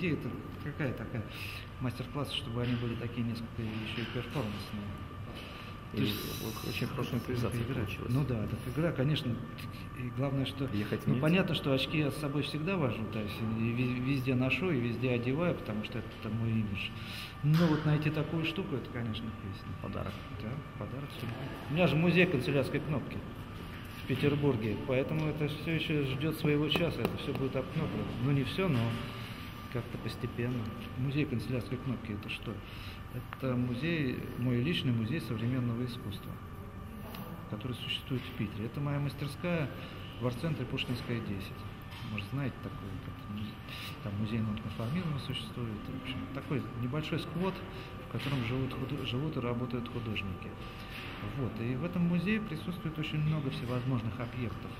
идея-то какая такая, мастер-классы, чтобы они были такие несколько еще и перформансные. То есть очень хорошая импровизация получилась. Ну да, так игра, конечно, и главное, что понятно, что очки я с собой всегда вожу, то есть и везде ношу, и везде одеваю, потому что это мой имидж. Но вот найти такую штуку, это, конечно, песня. Подарок. Да, подарок. У меня же музей канцелярской кнопки в Петербурге, поэтому это все еще ждет своего часа, это все будет обкноплено. Ну не все, но как-то постепенно. Музей канцелярской кнопки это что? Это музей, мой личный музей современного искусства, который существует в Питере. Это моя мастерская в арт-центре Пушкинская, 10. Может, знаете, такой, там музей нонконформизма существует. В общем, такой небольшой сквот, в котором живут и работают художники. Вот. И в этом музее присутствует очень много всевозможных объектов,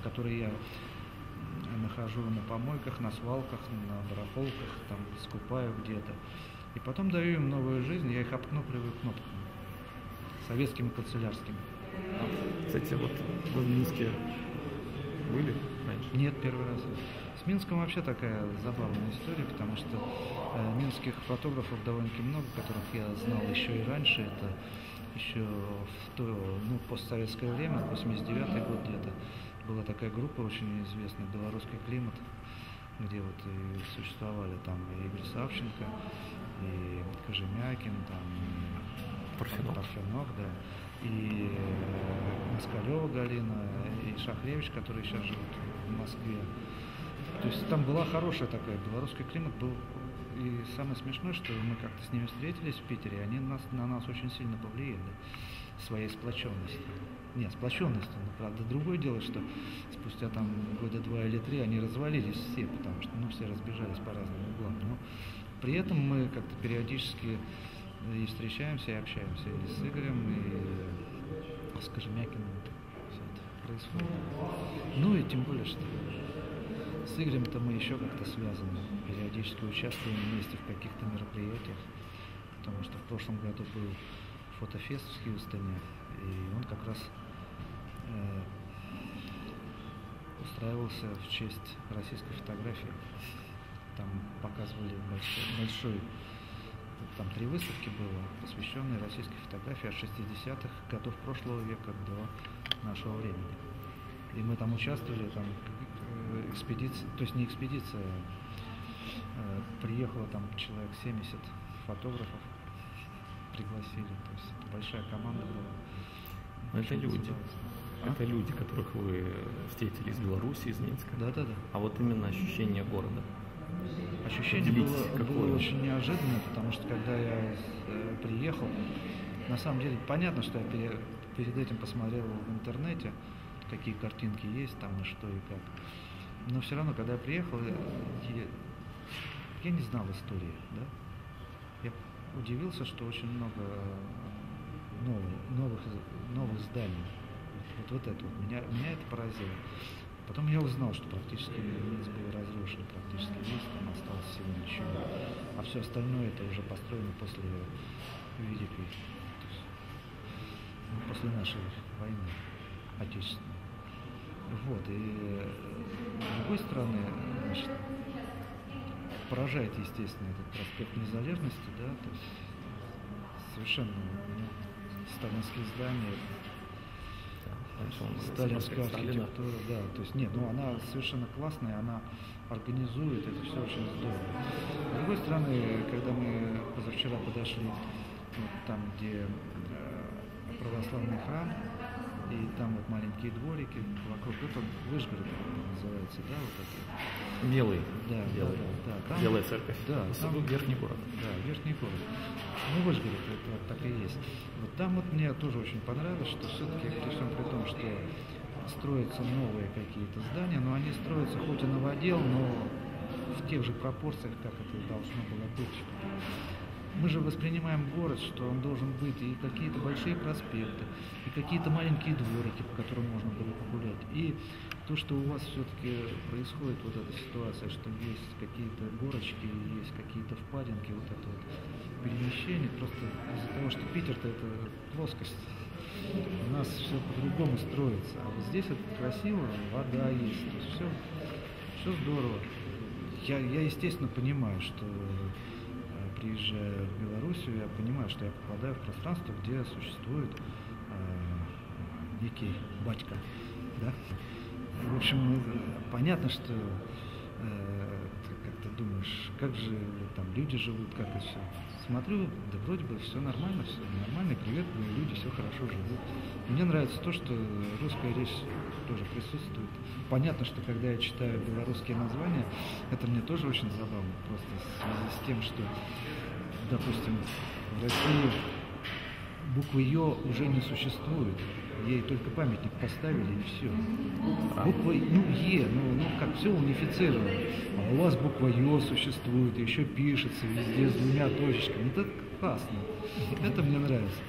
которые я нахожу на помойках, на свалках, на барахолках, там скупаю где-то. И потом даю им новую жизнь, я их обкнопливаю кнопками, советскими канцелярскими. Кстати, вот вы в Минске были раньше? Нет, первый раз. С Минском вообще такая забавная история, потому что минских фотографов довольно-таки много, которых я знал еще и раньше. Это еще в то, постсоветское время, 89-й год где-то, была такая группа очень известная, «Белорусский климат», где вот и существовали там и Игорь Савченко, и Кожемякин, там, Парфенок, да, и Москалева Галина, и Шахревич, которые сейчас живут в Москве. То есть там была хорошая такая, белорусский климат был. И самое смешное, что мы как-то с ними встретились в Питере, и они на нас очень сильно повлияли своей сплоченностью. Нет, сплоченностью, но правда другое дело, что спустя там года 2 или 3 они развалились все, потому что все разбежались по разным углам. Но при этом мы как-то периодически и встречаемся, и общаемся и с Игорем, и с Кожемякиным. Все это происходит. Ну и тем более, что с Игорем-то мы еще как-то связаны, периодически участвуем вместе в каких-то мероприятиях, потому что в прошлом году был фотофест в Хьюстоне, и он как раз устраивался в честь российской фотографии. Там показывали большой, там 3 выставки было, посвященные российской фотографии от 60-х годов прошлого века до нашего времени. И мы там участвовали, там экспедиция, то есть не экспедиция, приехало там человек 70 фотографов, пригласили, то есть большая команда была. Это люди. Это люди, которых вы встретили из Беларуси, из Минска. Да. А вот именно ощущение города. Ощущение было очень неожиданное, потому что когда я приехал, на самом деле понятно, что я перед этим посмотрел в интернете, какие картинки есть там и что и как. Но все равно, когда я приехал, я не знал истории, да? Я удивился, что очень много новых зданий. Вот это вот. Меня это поразило. Потом я узнал, что практически Минск был разрушен, практически весь, там осталось всего ничего. А все остальное это уже построено после Великой, то есть, после нашей войны отечественной. Вот, и с другой стороны, значит, поражает, естественно, этот проспект Незалежности, да, то есть совершенно сталинские здания, сталинская архитектура, да, то есть нет, она совершенно классная, она организует, это все очень здорово. С другой стороны, когда мы позавчера подошли вот там, где православный храм, и там вот маленькие дворики вокруг, это Вышгород называется, да, вот это. Белый. Да, белый. Да, там, белая церковь. Да, там верхний город. Да, верхний город. Ну, Вышгород, это вот так и есть. Вот там вот мне тоже очень понравилось, что все-таки, при всем при том, что строятся новые какие-то здания, но они строятся хоть и новодел, но в тех же пропорциях, как это должно было быть. мы же воспринимаем город, что он должен быть и какие-то большие проспекты, и какие-то маленькие дворики, по которым можно было погулять. И то, что у вас все-таки происходит вот эта ситуация, что есть какие-то горочки, есть какие-то впадинки, вот это вот перемещение, просто из-за того, что Питер-то это плоскость, у нас все по-другому строится. А вот здесь это красиво, вода есть, то есть все здорово. Я, естественно, понимаю, что приезжая в Белоруссию, я понимаю, что я попадаю в пространство, где существует некий батька. Да? В общем, понятно, что ты как-то думаешь, как же там люди живут, как и все. Смотрю, да вроде бы все нормально, приветливые люди, все хорошо живут. И мне нравится то, что русская речь тоже присутствует. Понятно, что когда я читаю белорусские названия, это мне тоже очень забавно, просто в связи с тем, что, допустим, в России буквы «ё» уже не существует. Ей только памятник поставили и все. Буква «е», как все унифицировано. А у вас буква «ё» существует, еще пишется везде с двумя точечками. Это классно. Это мне нравится.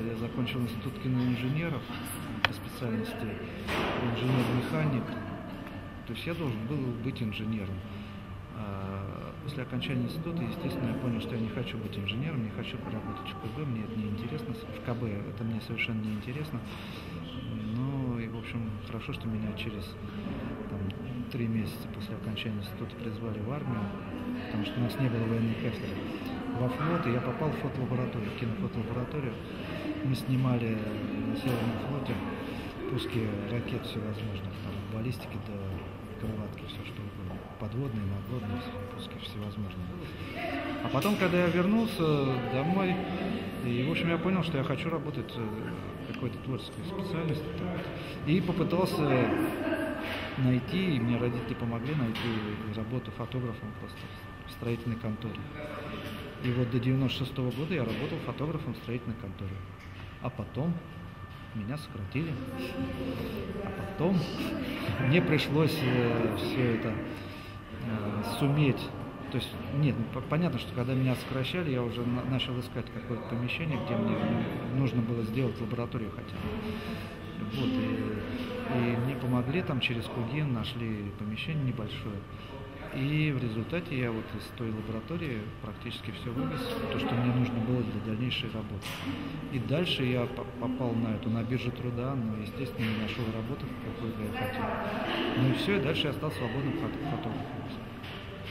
Я закончил институт киноинженеров по специальности инженер-механик. То есть я должен был быть инженером. После окончания института, естественно, я понял, что я не хочу быть инженером, не хочу работать в КБ, мне это не интересно. В КБ это мне совершенно не интересно. Ну и, в общем, хорошо, что меня через 3 месяца после окончания института призвали в армию, потому что у нас не было военной кафедры. Во флот, и я попал в фотолабораторию, в кинофотолабораторию. Мы снимали на Северном флоте пуски ракет всевозможных, там, от баллистики до крылатки, все что угодно. Подводные, надводные, пуски всевозможные. А потом, когда я вернулся домой, и, в общем, я понял, что я хочу работать в какой-то творческой специальности. И попытался найти, и мне родители помогли найти работу фотографом просто в строительной конторе. И вот до 96-го года я работал фотографом в строительной конторе. А потом меня сократили. А потом мне пришлось все это суметь. То есть, нет, понятно, что когда меня сокращали, я уже начал искать какое-то помещение, где мне нужно было сделать лабораторию хотя бы. Вот, и мне помогли там через Кугин, нашли помещение небольшое. И в результате я вот из той лаборатории практически все вывез, то, что мне нужно было для дальнейшей работы. И дальше я попал на биржу труда, но, естественно, не нашел работы, какой бы я хотел. Ну и все, и дальше я стал свободным фотографом,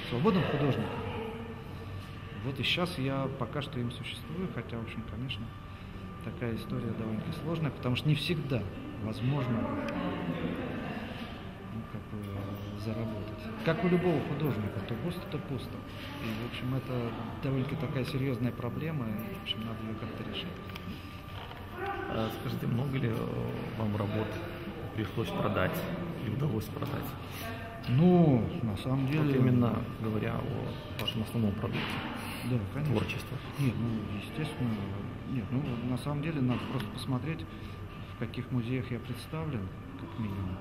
свободным художником. Вот и сейчас я пока что им существую, хотя, в общем, конечно, такая история довольно-таки сложная, потому что не всегда возможно заработать. Как у любого художника, то густо, то пусто. И, в общем, это довольно-таки такая серьезная проблема, и, в общем, надо ее как-то решить. Скажите, много ли вам работ пришлось продать и удалось продать? Ну, на самом деле... Вот именно говоря о вашем основном продукте. Да, конечно. Творчество. Нет, естественно, нет, на самом деле надо просто посмотреть, в каких музеях я представлен, как минимум.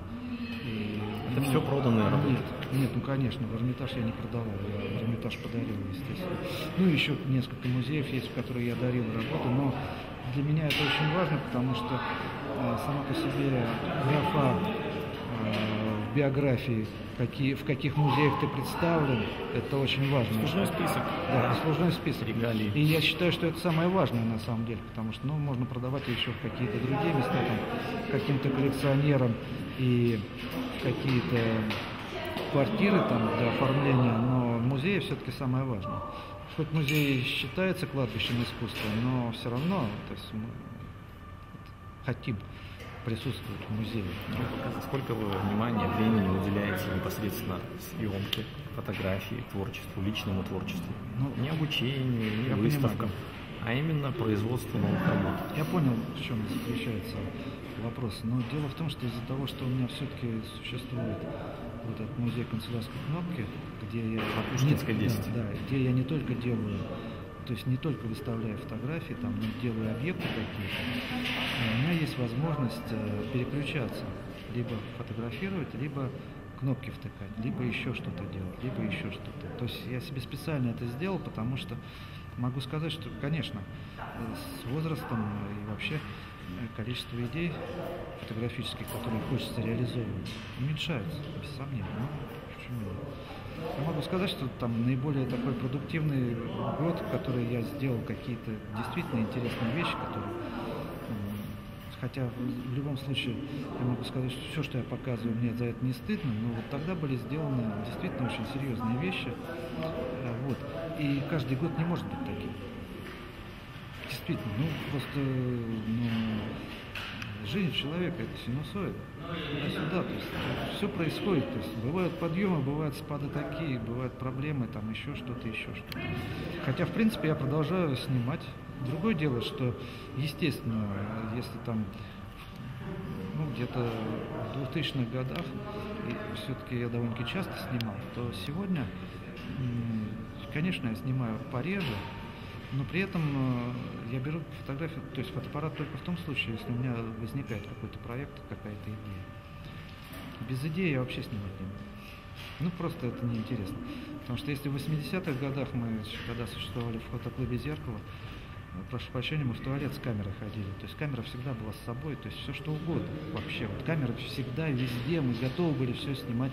И, это все проданные работы? Нет, конечно, в Эрмитаж я не продавал, я в Эрмитаж подарил, естественно. Ну, еще несколько музеев есть, в которые я дарил работу, но для меня это очень важно, потому что сама по себе графа в биографии, в каких музеях ты представлен, это очень важно. Послужной список. Да, послужной список. Регалии. И я считаю, что это самое важное на самом деле, потому что можно продавать еще в какие-то другие места, там, каким-то коллекционерам и какие-то квартиры там для оформления, но музей все-таки самое важное. Хоть музей считается кладбищем искусства, но все равно, то есть мы хотим присутствовать в музее. Сколько вы внимания, времени уделяете непосредственно съемке, фотографии, творчеству, личному творчеству? Не обучению, не выставкам, а именно производству новых работ. Я понял, в чем заключается вопрос. Но дело в том, что из-за того, что у меня все-таки существует вот этот музей канцелярской кнопки, где я... Пушкинская 10. Да, где я не только делаю то есть не только выставляю фотографии, там, но делаю объекты какие-то, у меня есть возможность переключаться, либо фотографировать, либо кнопки втыкать, либо еще что-то делать, либо еще что-то. То есть я себе специально это сделал, потому что могу сказать, что, конечно, с возрастом и вообще количество идей фотографических, которые хочется реализовывать, уменьшается, без сомнения. Ну, почему нет? Я могу сказать, что там наиболее такой продуктивный год, в который я сделал какие-то действительно интересные вещи, которые, хотя в любом случае я могу сказать, что все, что я показываю, мне за это не стыдно, но вот тогда были сделаны действительно очень серьезные вещи. Вот. И каждый год не может быть таким. Действительно, просто жизнь человека — это синусоида. Туда-сюда, то есть все происходит. То есть бывают подъемы, бывают спады такие, бывают проблемы, там еще что-то. Хотя, в принципе, я продолжаю снимать. Другое дело, что, естественно, если там где-то в 2000-х годах, и все-таки я довольно-таки часто снимал, то сегодня, конечно, я снимаю пореже, но при этом я беру фотографию, то есть фотоаппарат только в том случае, если у меня возникает какой-то проект, какая-то идея. Без идеи я вообще снимать не буду. Просто это неинтересно. Потому что если в 80-х годах мы, когда существовали в фотоклубе «Зеркало», прошу прощения, мы в туалет с камерой ходили. То есть камера всегда была с собой, то есть все что угодно вообще. Вот камера всегда, везде, мы готовы были все снимать.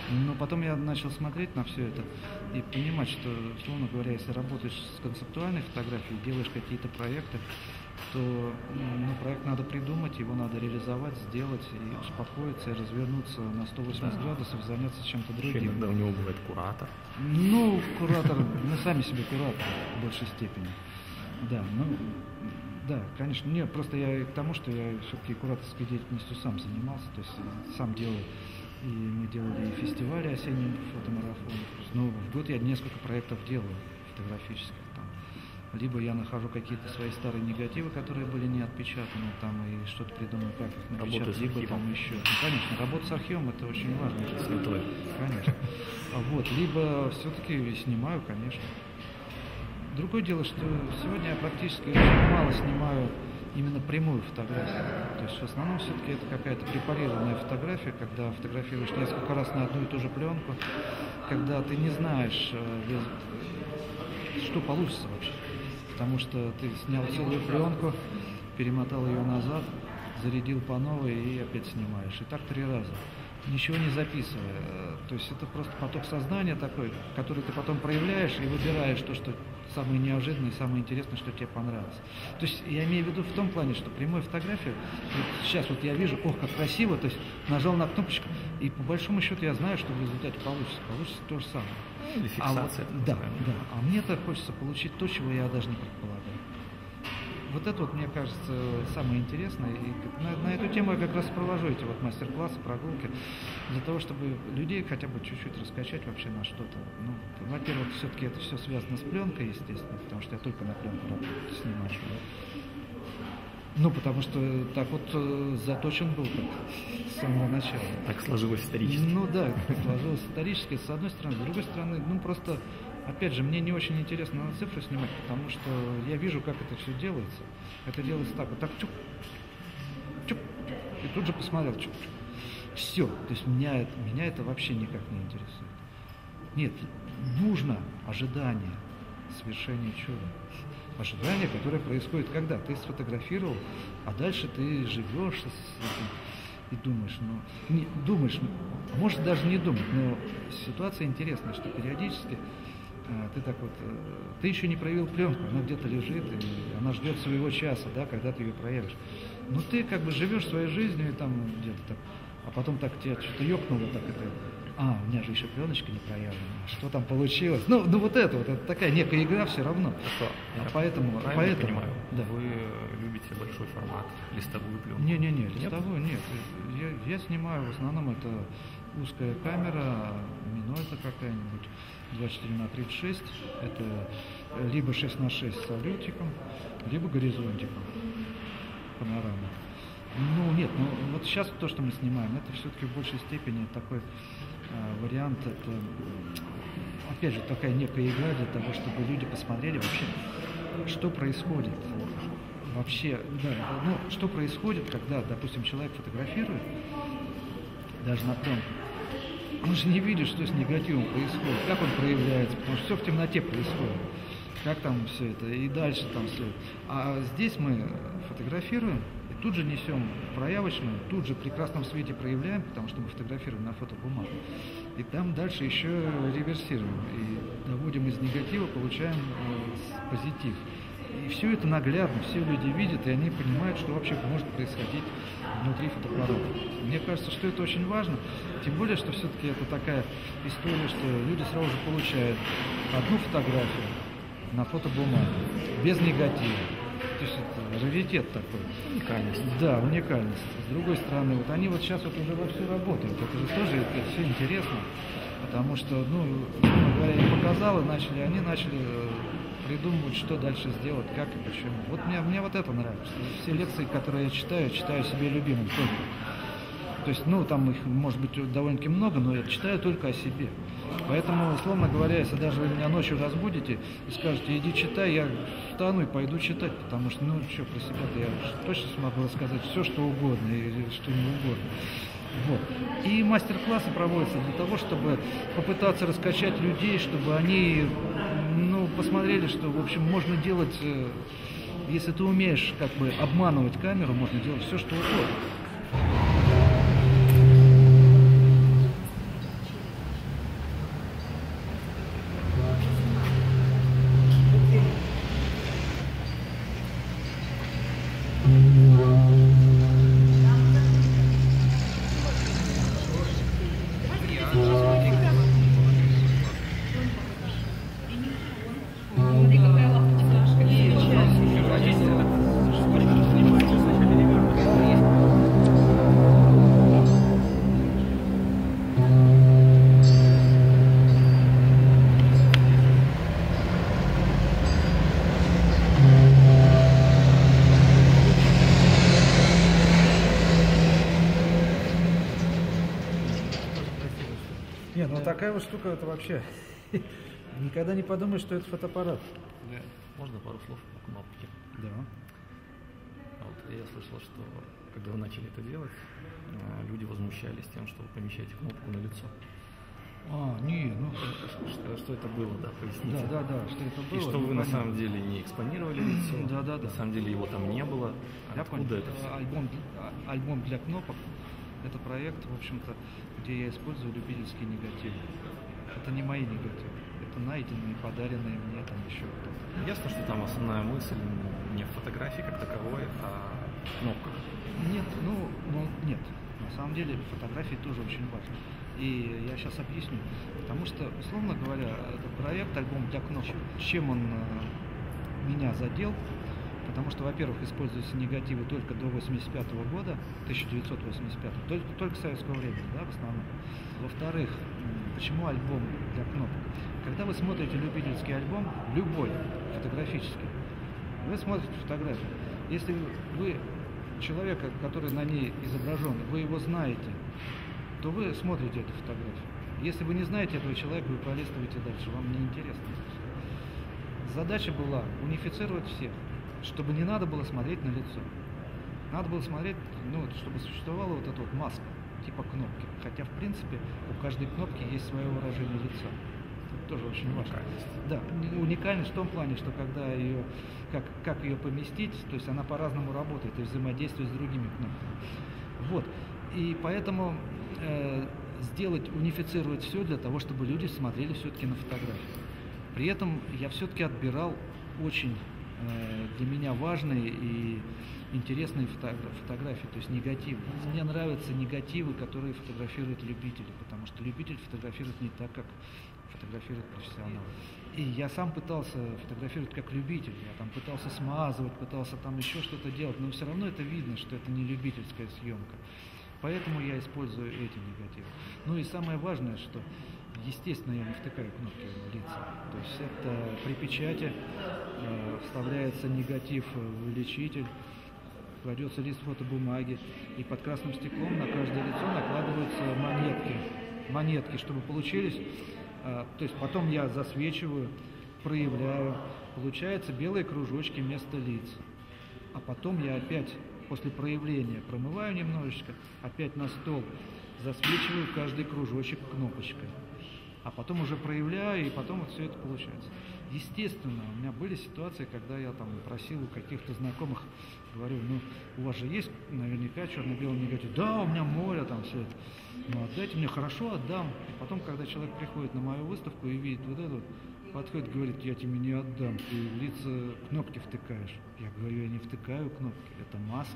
Но потом я начал смотреть на все это и понимать, что, условно говоря, если работаешь с концептуальной фотографией, делаешь какие-то проекты, то проект надо придумать, его надо реализовать, сделать, и успокоиться, и развернуться на 180 градусов, заняться чем-то другим. Иногда у него бывает куратор. Куратор, мы сами себе куратор в большей степени. Да, конечно. Нет, просто я к тому, что я все-таки кураторской деятельностью сам занимался, то есть сам делал, и мы делали и фестивали осенние фотомарафоны. В год я несколько проектов делаю фотографических там. Либо я нахожу какие-то свои старые негативы, которые были не отпечатаны, там, и что-то придумаю, как их напечатать, либо там еще. Конечно, работа с архивом — это очень важно. Святой. Конечно. Либо все-таки снимаю, конечно. Другое дело, что сегодня я практически очень мало снимаю именно прямую фотографию. То есть в основном все-таки это какая-то препарированная фотография, когда фотографируешь несколько раз на одну и ту же пленку, когда ты не знаешь, что получится вообще. Потому что ты снял целую пленку, перемотал ее назад, зарядил по новой и опять снимаешь. И так 3 раза. Ничего не записывая. То есть это просто поток сознания такой, который ты потом проявляешь и выбираешь то, что самое неожиданное, самое интересное, что тебе понравилось. То есть я имею в виду в том плане, что прямую фотографию, сейчас я вижу, как красиво, то есть нажал на кнопочку, и по большому счету я знаю, что в результате получится то же самое. Или фиксация. А мне-то хочется получить то, чего я даже не предполагаю. Вот это мне кажется самое интересное, и на эту тему я как раз провожу эти мастер-классы, прогулки, для того, чтобы людей хотя бы чуть-чуть раскачать вообще на что-то. Во-первых, все-таки это все связано с пленкой, естественно, потому что я только на пленку снимаю. Потому что так заточен был с самого начала. Так сложилось исторически. Сложилось исторически, с одной стороны. С другой стороны, просто, опять же, мне не очень интересно на цифры снимать, потому что я вижу, как это все делается. Это делается так, чук, и тут же посмотрел, чук. Все. То есть меня это вообще никак не интересует. Нет, нужно ожидание свершения чуда. Ожидание, которое происходит когда? Ты сфотографировал, а дальше ты живешь с этим и думаешь, может даже не думать, но ситуация интересная, что периодически ты еще не проявил пленку, она где-то лежит, и она ждет своего часа, когда ты ее проявишь. Ты живешь своей жизнью и там где-то так, а потом так тебя что-то ёкнуло, у меня же еще пленочка не проявлена, что там получилось? Это такая некая игра все равно. Поэтому понимаю. Да. Вы любите большой формат, листовую пленку? Не, листовую нет. Я снимаю, в основном это узкая камера, минойка какая-нибудь, 24×36, это либо 6×6 с салютиком, либо горизонтиком, панорама. Сейчас то, что мы снимаем, это все-таки в большей степени такой вариант, это опять же, такая некая игра для того, чтобы люди посмотрели вообще, что происходит. Вообще, да, ну, что происходит, когда, допустим, человек фотографирует, даже на пленку, он же не видит, что с негативом происходит, как он проявляется, потому что все в темноте происходит, как там все это, и дальше там все. А здесь мы фотографируем, и тут же несем проявочную, тут же в прекрасном свете проявляем, потому что мы фотографируем на фотобумагу. И там дальше еще реверсируем, и доводим из негатива, получаем позитив. И все это наглядно, все люди видят, и они понимают, что вообще может происходить внутри фотоаппарата. Мне кажется, что это очень важно, тем более, что все-таки это такая история, что люди сразу же получают одну фотографию на фотобумаге, без негатива. То есть это раритет такой. Уникальность. Да, уникальность. С другой стороны, вот они вот сейчас вот уже вовсю работают. Это же тоже это все интересно, потому что, ну, говоря, я показал, и они начали придумывать, что дальше сделать, как и почему. Вот мне вот это нравится. Все лекции, которые я читаю себе любимым только. То есть, ну, там их может быть довольно-таки много, но я читаю только о себе. Поэтому, условно говоря, если даже вы меня ночью разбудите и скажете, иди читай, я встану и пойду читать, потому что, ну, что, про себя-то я точно смогу рассказать все, что угодно, или что не угодно. Вот. И мастер-классы проводятся для того, чтобы попытаться раскачать людей, чтобы они, ну, посмотрели, что, в общем, можно делать, если ты умеешь как бы обманывать камеру, можно делать все, что угодно. Нет, ну такая вот штука, это вообще никогда не подумаешь, что это фотоаппарат. Да. Можно пару слов о кнопке? Да. Вот я слышал, что когда вы начали это делать, люди возмущались тем, что вы помещаете кнопку на лицо. Что это было, да, поясните. Да, что это было. И что вы на самом деле не экспонировали лицо, да. На самом деле его там не было. Откуда это все? Альбом для кнопок. Это проект, в общем-то, где я использую любительские негативы. Это не мои негативы, это найденные, подаренные мне там еще кто-то. Ясно, что там основная мысль не в фотографии как таковой, а в кнопках. Нет, нет. На самом деле фотографии тоже очень важны. И я сейчас объясню. Потому что, условно говоря, этот проект, альбом для кнопок, чем он меня задел? Потому что, во-первых, используются негативы только до 1985 года, 1985, только советского времени, да, в основном. Во-вторых, почему альбом для кнопок? Когда вы смотрите любительский альбом, любой, фотографический, вы смотрите фотографию. Если вы человека, который на ней изображен, вы его знаете, то вы смотрите эту фотографию. Если вы не знаете этого человека, вы пролистываете дальше, вам не интересно. Задача была унифицировать всех, чтобы не надо было смотреть на лицо. Надо было смотреть, чтобы существовала вот эта вот маска, типа кнопки. Хотя, в принципе, у каждой кнопки есть свое выражение лица. Это тоже очень важно. Да, уникальность в том плане, что когда ее, как ее поместить, то есть она по-разному работает и взаимодействует с другими кнопками. Вот. И поэтому унифицировать все для того, чтобы люди смотрели все-таки на фотографии. При этом я все-таки отбирал очень для меня важные и интересные фотографии, то есть негативы. Мне нравятся негативы, которые фотографируют любители, потому что любитель фотографирует не так, как фотографирует профессионал. И я сам пытался фотографировать как любитель, я там пытался смазывать, пытался там еще что-то делать, но все равно это видно, что это не любительская съемка. Поэтому я использую эти негативы. Ну и самое важное, что, естественно, я не втыкаю кнопки в лица. То есть это при печати вставляется негатив в увеличитель, кладется лист фотобумаги, и под красным стеклом на каждое лицо накладываются монетки, чтобы получились То есть потом я засвечиваю, проявляю, получается белые кружочки вместо лиц. А потом я опять после проявления промываю немножечко, опять на стол засвечиваю каждый кружочек кнопочкой. А потом уже проявляю, и потом вот все это получается. Естественно, у меня были ситуации, когда я там просил у каких-то знакомых, говорю, ну, у вас же есть наверняка черно-белый негатив. Да, у меня море там все это. Ну, отдайте мне, хорошо, отдам. И потом, когда человек приходит на мою выставку и видит вот это, подходит, говорит, я тебе не отдам, ты в лица кнопки втыкаешь. Я говорю, я не втыкаю кнопки, это маски.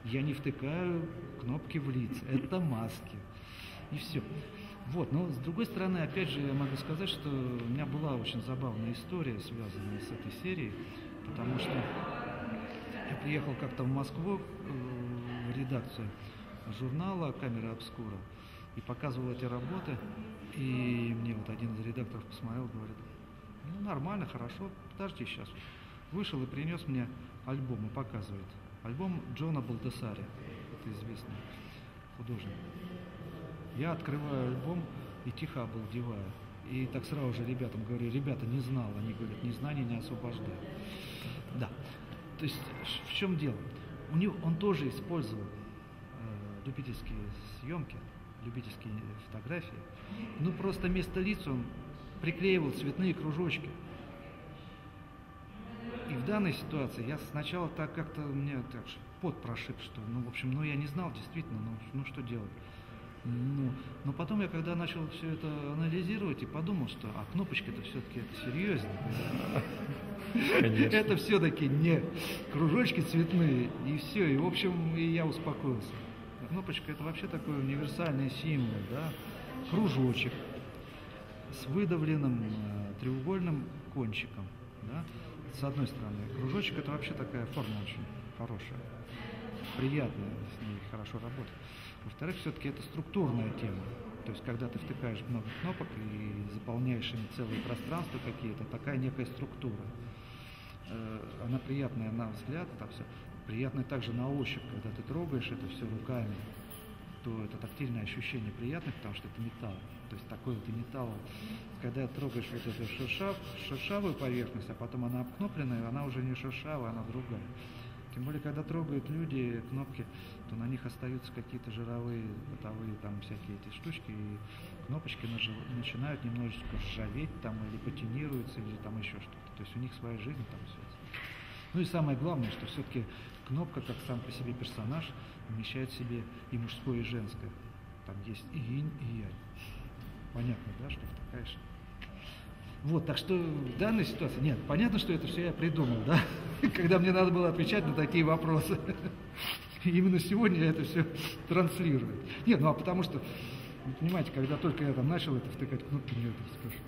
Я не втыкаю кнопки в лица, это маски. И все. Вот, но с другой стороны, опять же, я могу сказать, что у меня была очень забавная история, связанная с этой серией, потому что я приехал как-то в Москву в редакцию журнала «Камера обскура» и показывал эти работы, и мне вот один из редакторов посмотрел, говорит, ну нормально, хорошо, подожди сейчас. Вышел и принес мне альбом и показывает. Альбом Джона Балдессари, это известный художник. Я открываю альбом и тихо обалдеваю. И так сразу же ребятам говорю, ребята, не знал. Они говорят, незнание не освобождает. Да. То есть в чем дело? Он тоже использовал любительские съемки, любительские фотографии. Ну просто вместо лиц он приклеивал цветные кружочки. И в данной ситуации я сначала так как-то мне так пот прошиб, что, ну, в общем, ну, я не знал действительно, ну что делать. Но потом я когда начал все это анализировать и подумал, что кнопочка-то все-таки это серьезно. Это все-таки не кружочки цветные, и все. И в общем, и я успокоился. Кнопочка это вообще такой универсальный символ, да? Кружочек с выдавленным треугольным кончиком, да? С одной стороны. Кружочек это вообще такая форма очень хорошая, приятная, с ней хорошо работать. Во-вторых, все-таки это структурная тема. То есть, когда ты втыкаешь много кнопок и заполняешь ими целые пространства какие-то, такая некая структура. Она приятная на взгляд, там все. Приятная также на ощупь, когда ты трогаешь это все руками, то это тактильное ощущение приятное, потому что это металл. То есть такой вот и металл. Когда трогаешь вот эту шершавую поверхность, а потом она обкнопленная, она уже не шершавая, она другая. Тем более, когда трогают люди кнопки, то на них остаются какие-то жировые, бытовые там всякие эти штучки, и кнопочки начинают немножечко ржаветь там, или патинируются, или там еще что-то. То есть у них своя жизнь там все. Ну и самое главное, что все-таки кнопка, как сам по себе персонаж, вмещает в себе и мужское, и женское. Там есть и инь, и янь. Понятно, да, что втыкаешь. Вот, так что в данной ситуации, нет, понятно, что это все я придумал, да, когда мне надо было отвечать на такие вопросы. Именно сегодня я это все транслирую. Нет, ну а потому что, понимаете, когда только я там начал это втыкать кнопки, мне это спрашивают,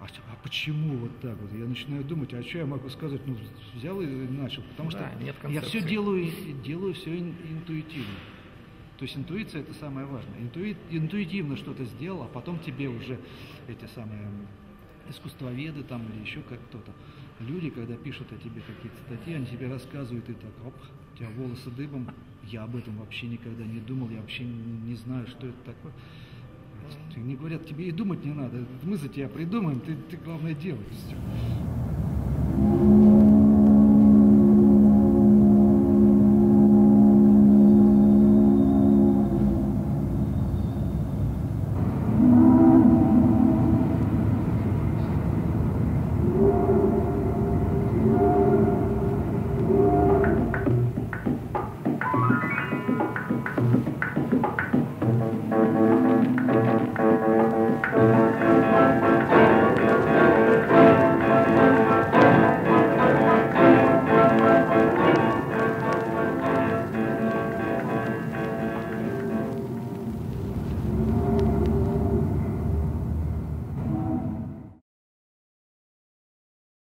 а почему вот так вот? Я начинаю думать, а что я могу сказать? Ну, взял и начал, потому что я все делаю все интуитивно. То есть интуиция это самое важное. Интуитивно что-то сделал, а потом тебе уже эти самые искусствоведы там или еще как кто-то. Люди, когда пишут о тебе какие-то статьи, они тебе рассказывают, и так, оп, у тебя волосы дыбом. Я об этом вообще никогда не думал, я вообще не знаю, что это такое. Они говорят, тебе и думать не надо, мы за тебя придумаем, ты главное делай. Все.